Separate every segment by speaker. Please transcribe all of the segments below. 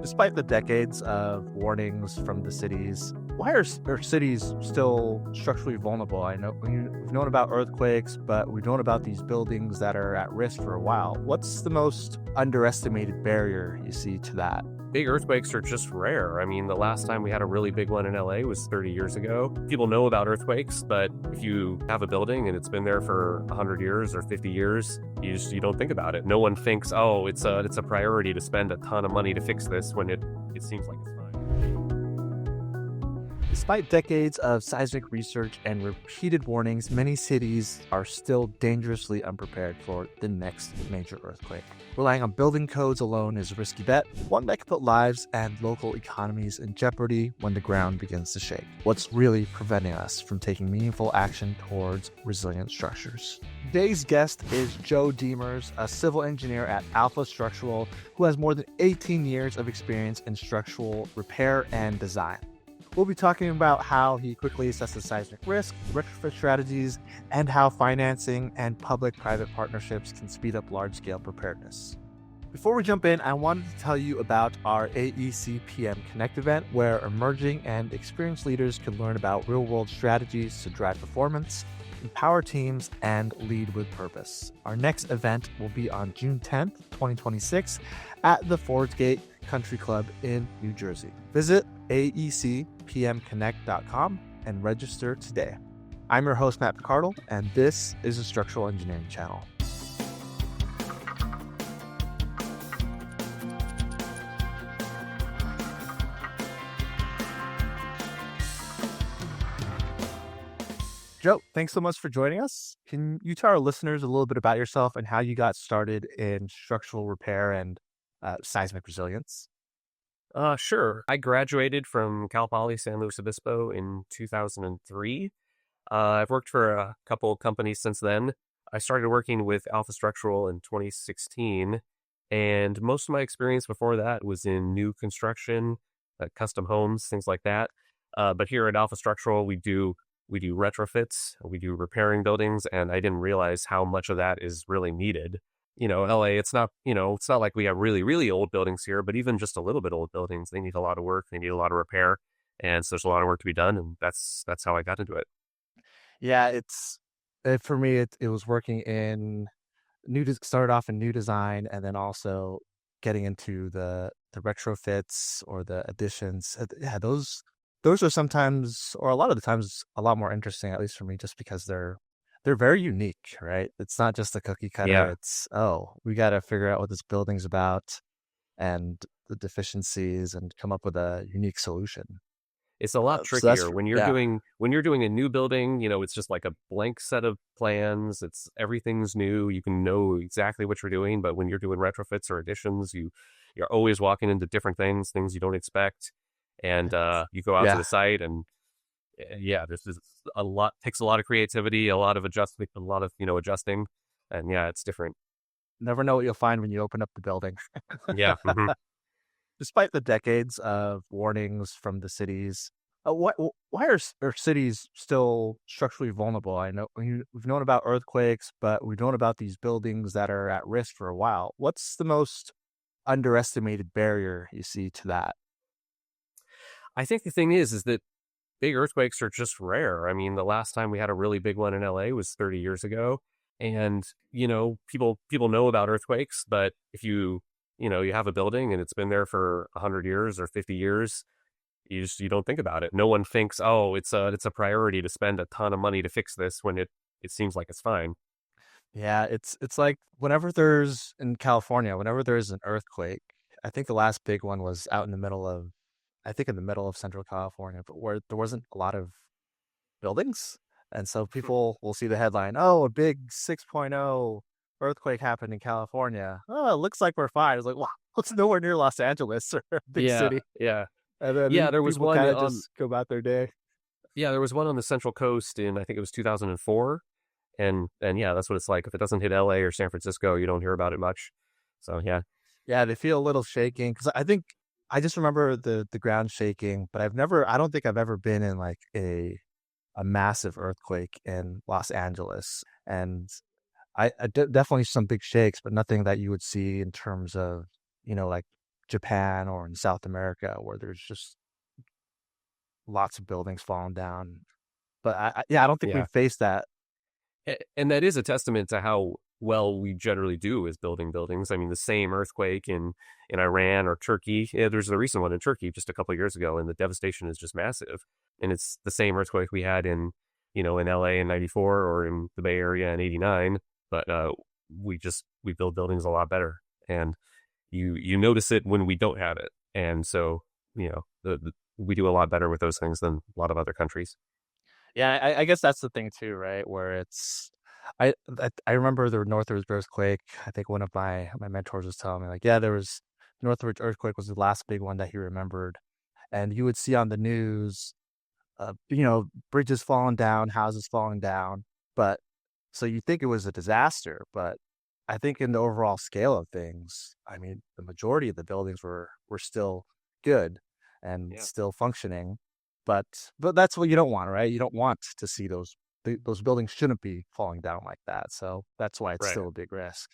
Speaker 1: Despite the decades of warnings from the cities, why are cities still structurally vulnerable? I know we've known about earthquakes, but we've known about these buildings that are at risk for a while. What's the most underestimated barrier you see to that?
Speaker 2: Big earthquakes are just rare. I mean, the last time we had a really big one in LA was 30 years ago. People know about earthquakes, but if you have a building and it's been there for 100 years or 50 years, you don't think about it. No one thinks, oh, it's a priority to spend a ton of money to fix this when it seems like it's fine.
Speaker 1: Despite decades of seismic research and repeated warnings, many cities are still dangerously unprepared for the next major earthquake. Relying on building codes alone is a risky bet, one that could put lives and local economies in jeopardy when the ground begins to shake. What's really preventing us from taking meaningful action towards resilient structures? Today's guest is Joe Demers, a civil engineer at Alpha Structural, who has more than 18 years of experience in structural repair and design. We'll be talking about how he quickly assesses seismic risk, retrofit strategies, and how financing and public-private partnerships can speed up large-scale preparedness. Before we jump in, I wanted to tell you about our AEC PM Connect event, where emerging and experienced leaders can learn about real-world strategies to drive performance, empower teams, and lead with purpose. Our next event will be on June 10th, 2026 at the Fords Gate Country Club in New Jersey. Visit aecpmconnect.com and register today. I'm your host, Matt Picardal, and this is the Structural Engineering Channel. Joe, thanks so much for joining us. Can you tell our listeners a little bit about yourself and how you got started in structural repair and seismic resilience?
Speaker 2: Sure. I graduated from Cal Poly San Luis Obispo in 2003. I've worked for a couple companies since then. I started working with Alpha Structural in 2016, and most of my experience before that was in new construction, custom homes, things like that. But here at Alpha Structural, we do retrofits, we do repairing buildings, and I didn't realize how much of that is really needed. LA, it's not like we have really, really old buildings here, but even just a little bit old buildings, they need a lot of work, they need a lot of repair, and so there's a lot of work to be done, and that's how I got into it.
Speaker 1: Yeah, for me, it was working in started off in new design, and then also getting into the retrofits or the additions. Yeah, those are sometimes, or a lot of the times, a lot more interesting, at least for me, just because they're very unique, right? It's not just a cookie cutter.
Speaker 2: Yeah.
Speaker 1: It's, we got to figure out what this building's about and the deficiencies and come up with a unique solution.
Speaker 2: It's a lot trickier when you're doing a new building. It's just like a blank set of plans. Everything's new. You can know exactly what you're doing. But when you're doing retrofits or additions, you're always walking into different things you don't expect, and you go out to the site, and this is a lot. Takes a lot of creativity, a lot of adjusting, and it's different.
Speaker 1: Never know what you'll find when you open up the building.
Speaker 2: Yeah. Mm-hmm.
Speaker 1: Despite the decades of warnings from the cities, why are cities still structurally vulnerable? I know we've known about earthquakes, but we've known about these buildings that are at risk for a while. What's the most underestimated barrier you see to that?
Speaker 2: I think the thing is that big earthquakes are just rare. I mean, the last time we had a really big one in LA was 30 years ago. And, people know about earthquakes, but if you have a building and it's been there for 100 years or 50 years, you don't think about it. No one thinks, oh, it's a priority to spend a ton of money to fix this when it seems like it's fine.
Speaker 1: Yeah, it's like whenever there's an earthquake, I think the last big one was out in the middle of Central California, but where there wasn't a lot of buildings. And so people will see the headline, oh, a big 6.0 earthquake happened in California. Oh, it looks like we're fine. It's like, wow, it's nowhere near Los Angeles or a big city.
Speaker 2: Yeah.
Speaker 1: And then
Speaker 2: there was one
Speaker 1: just go about their day.
Speaker 2: Yeah, there was one on the Central Coast in, I think it was 2004. And that's what it's like. If it doesn't hit LA or San Francisco, you don't hear about it much. So, yeah.
Speaker 1: Yeah, they feel a little shaking. Because I just remember the ground shaking, but I don't think I've ever been in like a massive earthquake in Los Angeles. And definitely some big shakes, but nothing that you would see in terms of, like Japan or in South America where there's just lots of buildings falling down. But yeah, I don't think
Speaker 2: Yeah.
Speaker 1: we've faced that.
Speaker 2: And that is a testament to how well we generally do as building buildings. I mean, the same earthquake in Iran or Turkey. Yeah, there's a recent one in Turkey just a couple of years ago, and the devastation is just massive. And it's the same earthquake we had in LA in '94 or in the Bay Area in '89. But we build buildings a lot better, and you notice it when we don't have it. And so we do a lot better with those things than a lot of other countries.
Speaker 1: Yeah, I guess that's the thing too, right? Where I remember the Northridge earthquake. I think one of my mentors was telling me like, yeah, there was Northridge earthquake was the last big one that he remembered, and you would see on the news, bridges falling down, houses falling down, but so you think it was a disaster, but I think in the overall scale of things, I mean, the majority of the buildings were still good and
Speaker 2: Yeah.
Speaker 1: still functioning. But that's what you don't want, right? You don't want to see those buildings shouldn't be falling down like that. So that's why it's
Speaker 2: Right.
Speaker 1: still a big risk.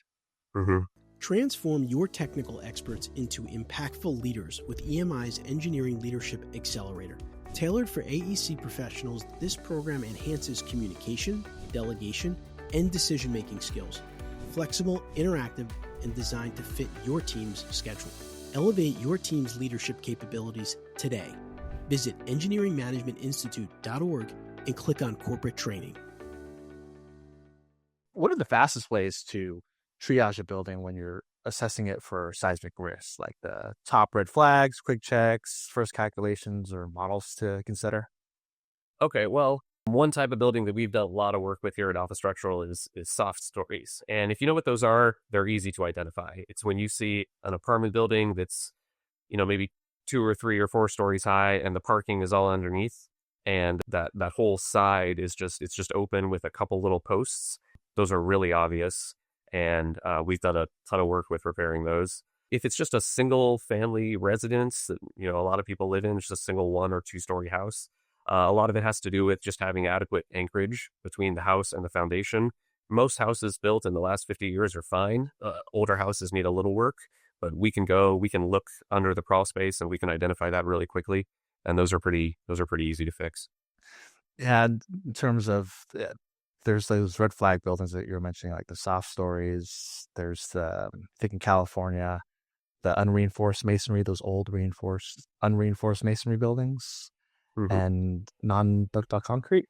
Speaker 2: Mm-hmm.
Speaker 3: Transform your technical experts into impactful leaders with EMI's Engineering Leadership Accelerator. Tailored for AEC professionals, this program enhances communication, delegation, and decision-making skills. Flexible, interactive, and designed to fit your team's schedule. Elevate your team's leadership capabilities today. Visit engineeringmanagementinstitute.org and click on corporate training.
Speaker 1: What are the fastest ways to triage a building when you're assessing it for seismic risks, like the top red flags, quick checks, first calculations, or models to consider?
Speaker 2: Okay, well, one type of building that we've done a lot of work with here at Alpha Structural is soft stories. And if you know what those are, they're easy to identify. It's when you see an apartment building that's, maybe 2 or 3 or 4 stories high and the parking is all underneath. And that whole side it's just open with a couple little posts. Those are really obvious. And we've done a ton of work with repairing those. If it's just a single family residence that, a lot of people live in, just a single 1 or 2 story house, a lot of it has to do with just having adequate anchorage between the house and the foundation. Most houses built in the last 50 years are fine. Older houses need a little work, but we can look under the crawl space and we can identify that really quickly. And those are pretty easy to fix.
Speaker 1: Yeah, in terms of there's those red flag buildings that you're mentioning, like the soft stories. There's I think in California, the unreinforced masonry, those old unreinforced masonry buildings,
Speaker 2: Mm-hmm.
Speaker 1: and non-ductile concrete.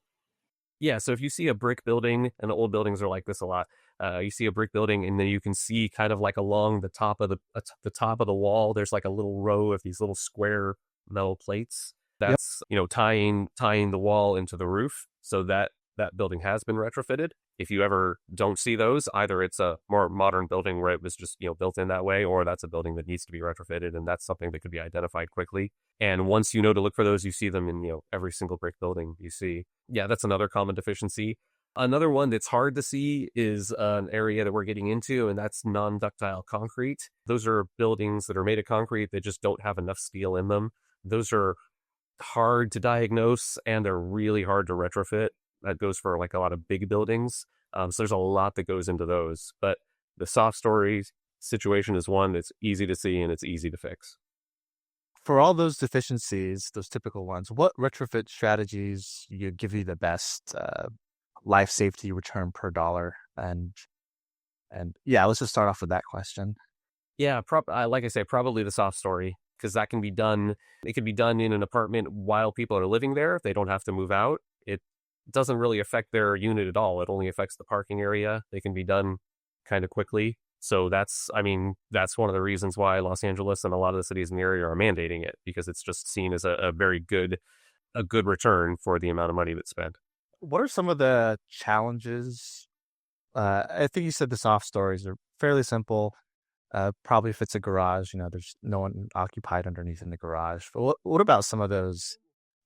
Speaker 2: Yeah, so if you see a brick building, and old buildings are like this a lot, you see a brick building, and then you can see kind of like along the top of the wall, there's like a little row of these little square metal plates. That's tying the wall into the roof, so that building has been retrofitted. If you ever don't see those, either it's a more modern building where it was just built in that way, or that's a building that needs to be retrofitted, and that's something that could be identified quickly. And once you know to look for those, you see them in every single brick building you see. Yeah, that's another common deficiency. Another one that's hard to see is an area that we're getting into, and that's non-ductile concrete. Those are buildings that are made of concrete that just don't have enough steel in them. Those are hard to diagnose, and they're really hard to retrofit. That goes for like a lot of big buildings. So there's a lot that goes into those. But the soft story situation is one that's easy to see and it's easy to fix.
Speaker 1: For all those deficiencies, those typical ones, what retrofit strategies give you the best life safety return per dollar? And yeah, let's just start off with that question.
Speaker 2: Yeah, like I say, probably the soft story, because that can be done. It can be done in an apartment while people are living there. They don't have to move out. It doesn't really affect their unit at all. It only affects the parking area. They can be done kind of quickly. So that's one of the reasons why Los Angeles and a lot of the cities in the area are mandating it, because it's just seen as a very good return for the amount of money that's spent.
Speaker 1: What are some of the challenges? I think you said the soft stories are fairly simple. Probably if it's a garage, there's no one occupied underneath in the garage. But what about some of those?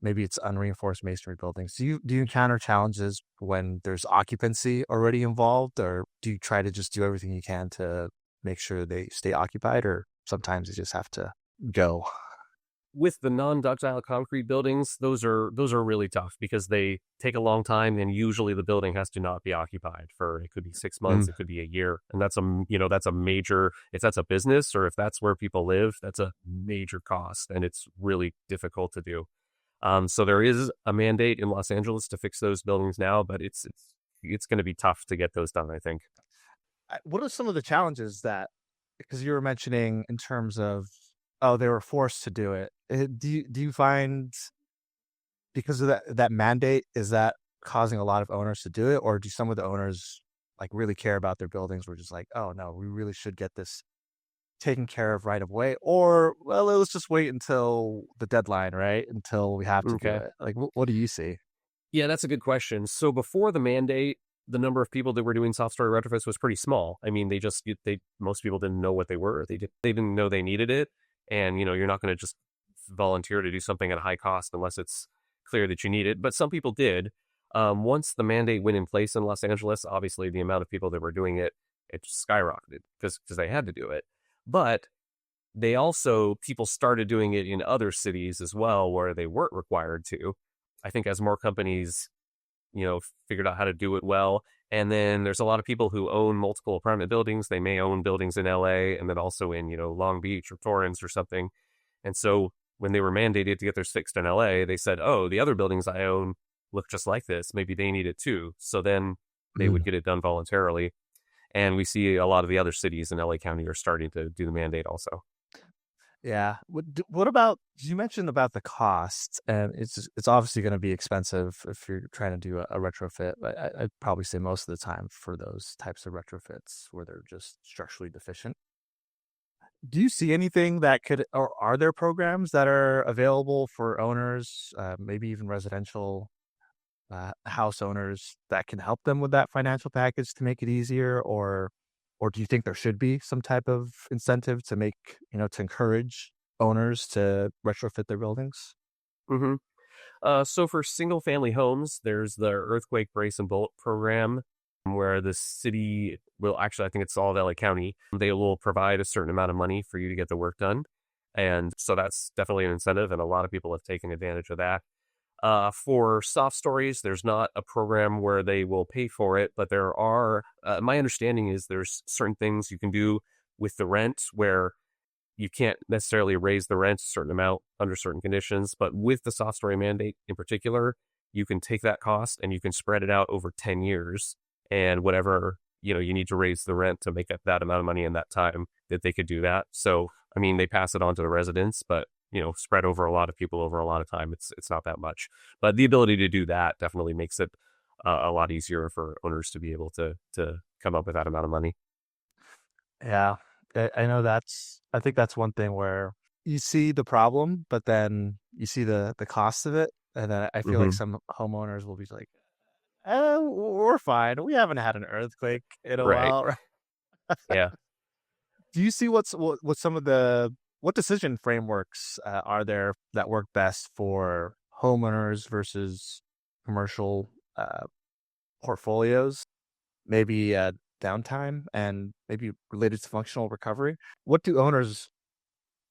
Speaker 1: Maybe it's unreinforced masonry buildings. Do you encounter challenges when there's occupancy already involved, or do you try to just do everything you can to make sure they stay occupied, or sometimes you just have to go?
Speaker 2: with the non-ductile concrete buildings, those are really tough because they take a long time, and usually the building has to not be occupied for, it could be 6 months, it could be a year, and that's that's a major, if that's a business or if that's where people live, that's a major cost, and it's really difficult to do. So there is a mandate in Los Angeles to fix those buildings now, but it's going to be tough to get those done, I think.
Speaker 1: What are some of the challenges that, because you were mentioning in terms of, oh, they were forced to do it. Do you find, because of that mandate, is that causing a lot of owners to do it, or do some of the owners like really care about their buildings? We're just like, oh no, we really should get this taken care of right away, or well, let's just wait until the deadline, right? Until we have to do
Speaker 2: Okay.
Speaker 1: it. Like, what do you see?
Speaker 2: Yeah, that's a good question. So before the mandate, the number of people that were doing soft story retrofits was pretty small. I mean, most people didn't know what they were. They didn't know they needed it. And, you're not going to just volunteer to do something at a high cost unless it's clear that you need it. But some people did. Once the mandate went in place in Los Angeles, obviously the amount of people that were doing it just skyrocketed because they had to do it. But people started doing it in other cities as well where they weren't required to. I think as more companies, figured out how to do it well. And then there's a lot of people who own multiple apartment buildings. They may own buildings in LA and then also in, Long Beach or Torrance or something. And so when they were mandated to get theirs fixed in LA, they said, oh, the other buildings I own look just like this. Maybe they need it too. So then they would get it done voluntarily. And we see a lot of the other cities in LA County are starting to do the mandate also.
Speaker 1: Yeah. What about, you mentioned about the cost, and it's obviously going to be expensive if you're trying to do a retrofit. I'd probably say most of the time for those types of retrofits where they're just structurally deficient. Do you see anything that could, or are there programs that are available for owners, maybe even residential house owners, that can help them with that financial package to make it easier, or do you think there should be some type of incentive to make, to encourage owners to retrofit their buildings?
Speaker 2: Mm-hmm. So for single family homes, there's the Earthquake Brace and Bolt program where the city will actually, I think it's all of LA County, they will provide a certain amount of money for you to get the work done. And so that's definitely an incentive, and a lot of people have taken advantage of that. For soft stories, there's not a program where they will pay for it, but there are, my understanding is there's certain things you can do with the rent where you can't necessarily raise the rent a certain amount under certain conditions, but with the soft story mandate in particular, you can take that cost and you can spread it out over 10 years, and whatever, you need to raise the rent to make up that amount of money in that time, that they could do that. So, I mean, they pass it on to the residents, but spread over a lot of people over a lot of time, it's not that much. But the ability to do that definitely makes it a lot easier for owners to be able to come up with that amount of money.
Speaker 1: Yeah, I know I think that's one thing where you see the problem, but then you see the cost of it. And then I feel like some homeowners will be like, we're fine. We haven't had an earthquake in a while. Right?
Speaker 2: Yeah.
Speaker 1: Do you see what some of what decision frameworks are there that work best for homeowners versus commercial portfolios? Maybe downtime and maybe related to functional recovery. What do owners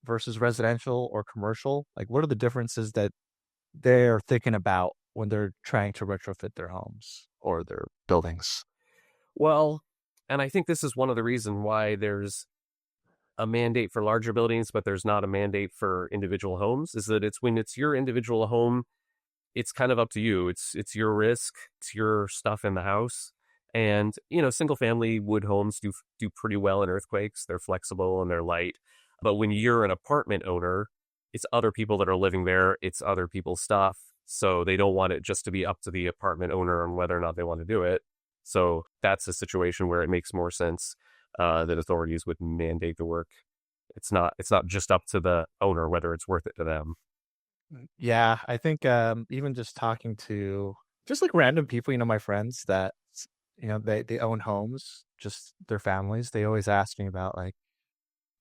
Speaker 1: versus residential or commercial, like what are the differences that they're thinking about when they're trying to retrofit their homes or their buildings?
Speaker 2: Well, and I think this is one of the reasons why there's a mandate for larger buildings, but there's not a mandate for individual homes, is that it's when it's your individual home, it's kind of up to you. It's your risk, it's your stuff in the house. And, single family wood homes do pretty well in earthquakes. They're flexible and they're light. But when you're an apartment owner, it's other people that are living there. It's other people's stuff. So they don't want it just to be up to the apartment owner on whether or not they want to do it. So that's a situation where it makes more sense that authorities would mandate the work. It's not just up to the owner whether it's worth it to them.
Speaker 1: Yeah, I think even just talking to just like random people, my friends that, they own homes, just their families, they always ask me about like,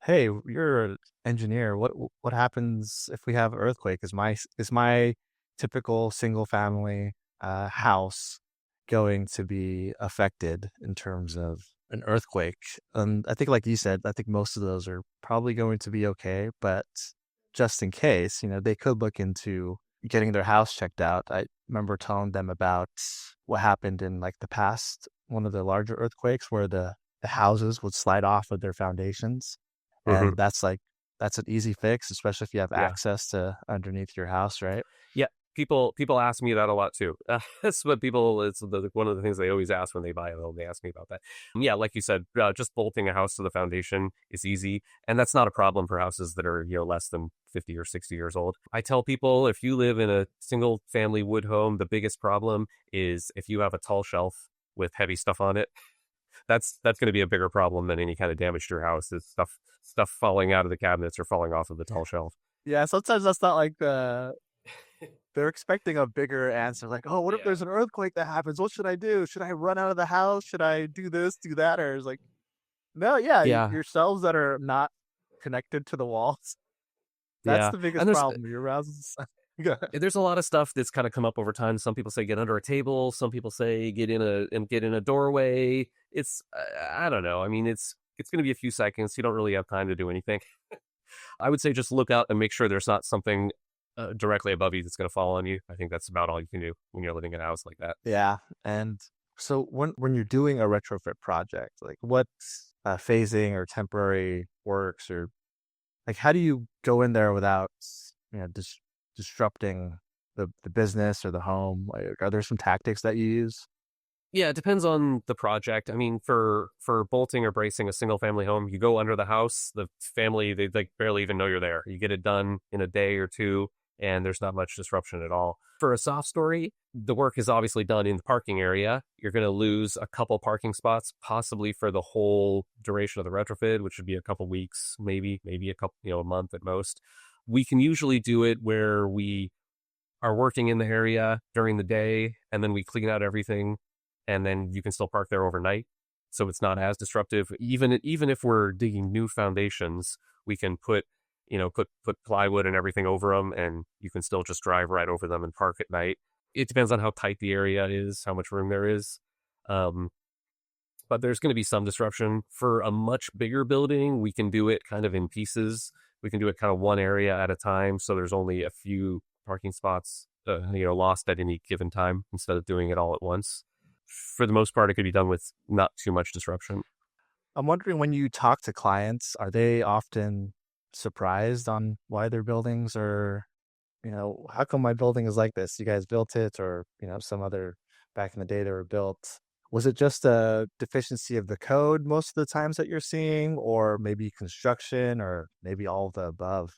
Speaker 1: hey, you're an engineer. What happens if we have an earthquake? Is my typical single family house going to be affected in terms of an earthquake? And I think, like you said, I think most of those are probably going to be okay. But just in case, they could look into getting their house checked out. I remember telling them about what happened in like the past, one of the larger earthquakes where the houses would slide off of their foundations.
Speaker 2: Hmm.
Speaker 1: And that's an easy fix, especially if you have
Speaker 2: Yeah.
Speaker 1: access to underneath your house, right?
Speaker 2: Yeah. People ask me that a lot too. That's what it's one of the things they always ask when they buy a home. They ask me about that. Yeah, like you said, just bolting a house to the foundation is easy, and that's not a problem for houses that are less than 50 or 60 years old. I tell people if you live in a single family wood home, the biggest problem is if you have a tall shelf with heavy stuff on it. That's going to be a bigger problem than any kind of damage to your house. Is stuff falling out of the cabinets or falling off of the tall shelf.
Speaker 1: Yeah, sometimes that's not like they're expecting a bigger answer. Like, oh, what if
Speaker 2: Yeah.
Speaker 1: there's an earthquake that happens? What should I do? Should I run out of the house? Should I do this, do that? Or it's like, no, yeah,
Speaker 2: Yeah.
Speaker 1: your shelves that are not connected to the walls. That's
Speaker 2: Yeah.
Speaker 1: the biggest
Speaker 2: And
Speaker 1: problem. Your houses.
Speaker 2: there's a lot of stuff that's kind of come up over time. Some people say get under a table. Some people say get in a doorway. It's I don't know. I mean, it's going to be a few seconds. You don't really have time to do anything. I would say just look out and make sure there's not something directly above you that's going to fall on you. I think that's about all you can do when you're living in a house like that.
Speaker 1: Yeah. And so when you're doing a retrofit project, like what phasing or temporary works, or like how do you go in there without disrupting the business or the home? Like, are there some tactics that you use?
Speaker 2: Yeah, it depends on the project. I mean, for bolting or bracing a single family home, you go under the house. The family, they like barely even know you're there. You get it done in a day or two, and there's not much disruption at all. For a soft story, the work is obviously done in the parking area. You're going to lose a couple parking spots, possibly for the whole duration of the retrofit, which would be a couple weeks, maybe a couple, a month at most. We can usually do it where we are working in the area during the day, and then we clean out everything, and then you can still park there overnight. So it's not as disruptive. Even if we're digging new foundations, we can put plywood and everything over them, and you can still just drive right over them and park at night. It depends on how tight the area is, how much room there is. But there's going to be some disruption. For a much bigger building, we can do it kind of in pieces. We can do it kind of one area at a time. So there's only a few parking spots, lost at any given time instead of doing it all at once. For the most part, it could be done with not too much disruption.
Speaker 1: I'm wondering, when you talk to clients, are they often surprised on why their buildings are, how come my building is like this? You guys built it, or, some other back in the day they were built. Was it just a deficiency of the code most of the times that you're seeing, or maybe construction, or maybe all of the above?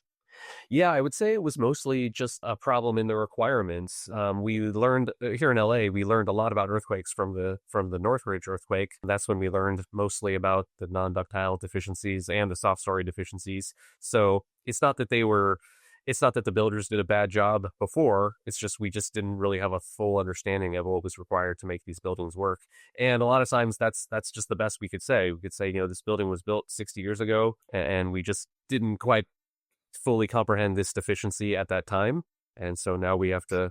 Speaker 2: Yeah, I would say it was mostly just a problem in the requirements. We learned here in LA, we learned a lot about earthquakes from the Northridge earthquake. That's when we learned mostly about the non-ductile deficiencies and the soft story deficiencies. So it's not that the builders did a bad job before. It's just we just didn't really have a full understanding of what was required to make these buildings work. And a lot of times that's just the best we could say. We could say, this building was built 60 years ago, and we just didn't quite fully comprehend this deficiency at that time, and so now we have to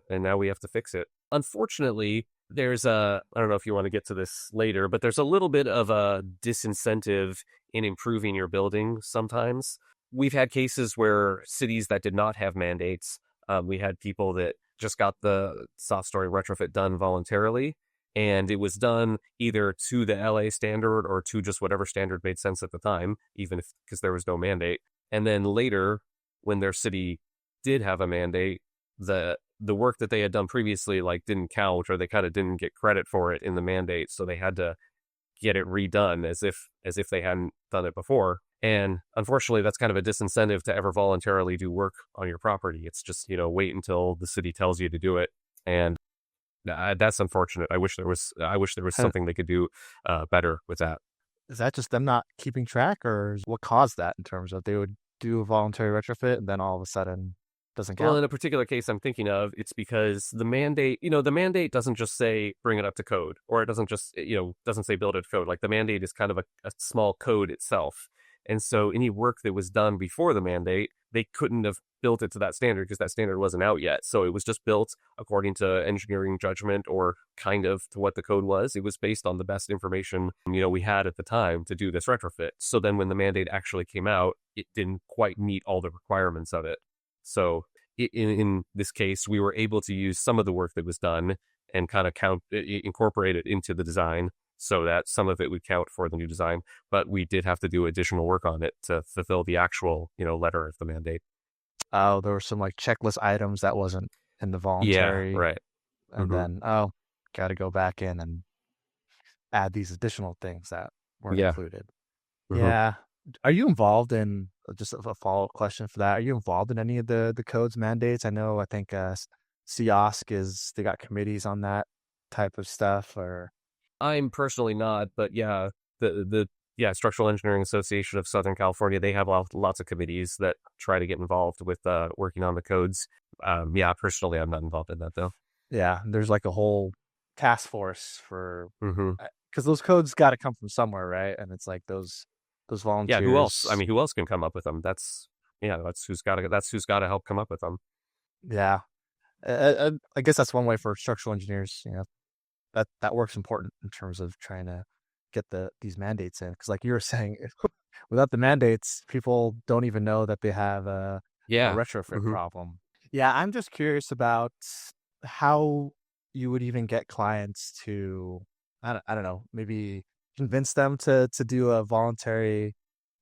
Speaker 2: fix it. Unfortunately, there's I don't know if you want to get to this later, but there's a little bit of a disincentive in improving your building sometimes. We've had cases where cities that did not have mandates, we had people that just got the soft story retrofit done voluntarily, and it was done either to the LA standard or to just whatever standard made sense at the time, even if because there was no mandate. And then later, when their city did have a mandate, the work that they had done previously didn't count, or they kind of didn't get credit for it in the mandate, so they had to get it redone as if they hadn't done it before. And unfortunately, that's kind of a disincentive to ever voluntarily do work on your property. It's just wait until the city tells you to do it, and that's unfortunate. I wish there was something they could do better with that.
Speaker 1: Is that just them not keeping track, or what caused that, in terms of they would do a voluntary retrofit and then all of a sudden doesn't count?
Speaker 2: Well, in a particular case I'm thinking of, it's because the mandate doesn't just say bring it up to code, or it doesn't just, doesn't say build it to code. Like, the mandate is kind of a small code itself. And so any work that was done before the mandate, they couldn't have built it to that standard because that standard wasn't out yet. So it was just built according to engineering judgment, or kind of to what the code was. It was based on the best information, we had at the time to do this retrofit. So then when the mandate actually came out, it didn't quite meet all the requirements of it. So in this case, we were able to use some of the work that was done and kind of incorporate it into the design so that some of it would count for the new design. But we did have to do additional work on it to fulfill the actual, letter of the mandate.
Speaker 1: Oh, there were some like checklist items that wasn't in the voluntary.
Speaker 2: Yeah, right.
Speaker 1: And then, got to go back in and add these additional things that weren't included. Yeah. Are you involved in, just a follow-up question for that, are you involved in any of the code's mandates? I think CIOSC they got committees on that type of stuff, or?
Speaker 2: I'm personally not, but yeah, the Structural Engineering Association of Southern California, they have lots of committees that try to get involved with working on the codes. Personally, I'm not involved in that though.
Speaker 1: Yeah, there's like a whole task force for, because those codes got to come from somewhere, right? And it's like those volunteers.
Speaker 2: Yeah, who else? I mean, who else can come up with them? That's who's got to help come up with them.
Speaker 1: Yeah, I guess that's one way for structural engineers. That work's important in terms of trying to get these mandates in, because like you were saying, without the mandates, people don't even know that they have a retrofit problem. Yeah, I'm just curious about how you would even get clients to, I don't know, maybe convince them to do a voluntary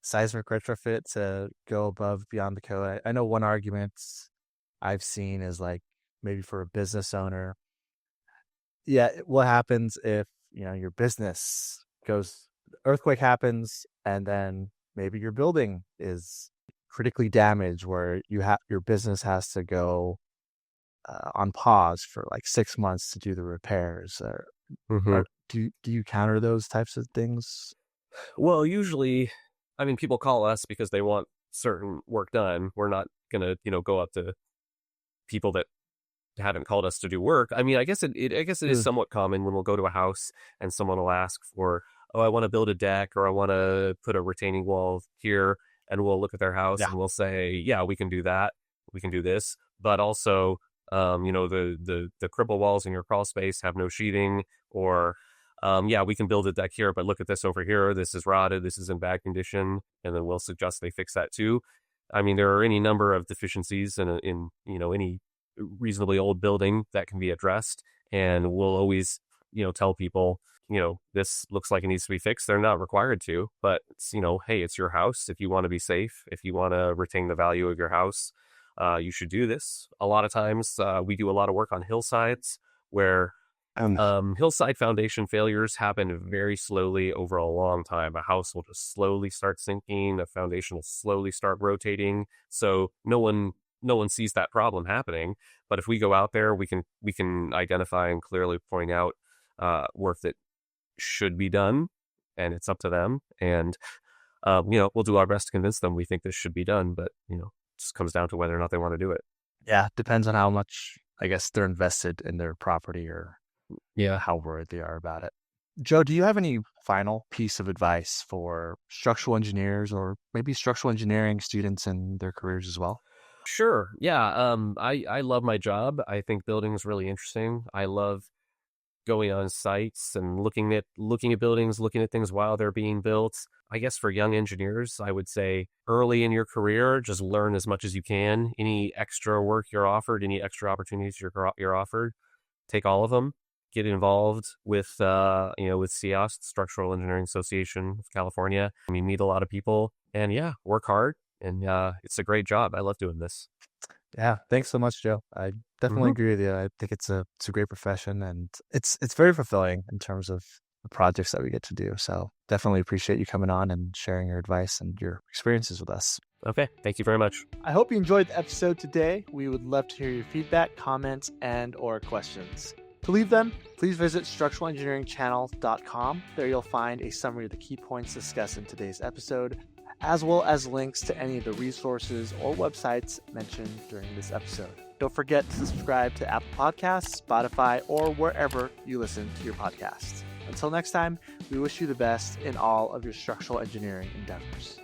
Speaker 1: seismic retrofit to go above beyond the code. I know one argument I've seen is like maybe for a business owner. Yeah, what happens if, your business earthquake happens, and then maybe your building is critically damaged where your business has to go on pause for like 6 months to do the repairs, or do you counter those types of things?
Speaker 2: Well, usually, I mean, people call us because they want certain work done. We're not gonna, go up to people that haven't called us to do work. I mean, I guess it is somewhat common when we'll go to a house and someone will ask for, I want to build a deck, or I want to put a retaining wall here, and we'll look at their house and we'll say, yeah, we can do that. We can do this, but also, the cripple walls in your crawl space have no sheathing, or we can build a deck here, but look at this over here. This is rotted. This is in bad condition. And then we'll suggest they fix that too. I mean, there are any number of deficiencies in any reasonably old building that can be addressed. And we'll always, tell people, this looks like it needs to be fixed. They're not required to, but it's, hey, it's your house. If you want to be safe, if you want to retain the value of your house, you should do this. A lot of times we do a lot of work on hillsides where hillside foundation failures happen very slowly over a long time. A house will just slowly start sinking. A foundation will slowly start rotating. So no one sees that problem happening. But if we go out there, we can identify and clearly point out work that should be done, and it's up to them. And we'll do our best to convince them we think this should be done. But it just comes down to whether or not they want to do it.
Speaker 1: Yeah, depends on how much, I guess, they're invested in their property, or how worried they are about it. Joe, do you have any final piece of advice for structural engineers, or maybe structural engineering students in their careers as well?
Speaker 2: Sure. Yeah. I love my job. I think building is really interesting. I love going on sites and looking at buildings, looking at things while they're being built. I guess for young engineers, I would say early in your career, just learn as much as you can. Any extra work you're offered, any extra opportunities you're offered, take all of them. Get involved with with SEAS, Structural Engineering Association of California. I mean, meet a lot of people, and work hard. And it's a great job. I love doing this.
Speaker 1: Yeah, thanks so much, Joe. I definitely agree with you. I think it's a great profession, and it's very fulfilling in terms of the projects that we get to do. So definitely appreciate you coming on and sharing your advice and your experiences with us.
Speaker 2: Okay, thank you very much.
Speaker 1: I hope you enjoyed the episode today. We would love to hear your feedback, comments, and/or questions. To leave them, please visit structuralengineeringchannel.com. There you'll find a summary of the key points discussed in today's episode, as well as links to any of the resources or websites mentioned during this episode. Don't forget to subscribe to Apple Podcasts, Spotify, or wherever you listen to your podcasts. Until next time, we wish you the best in all of your structural engineering endeavors.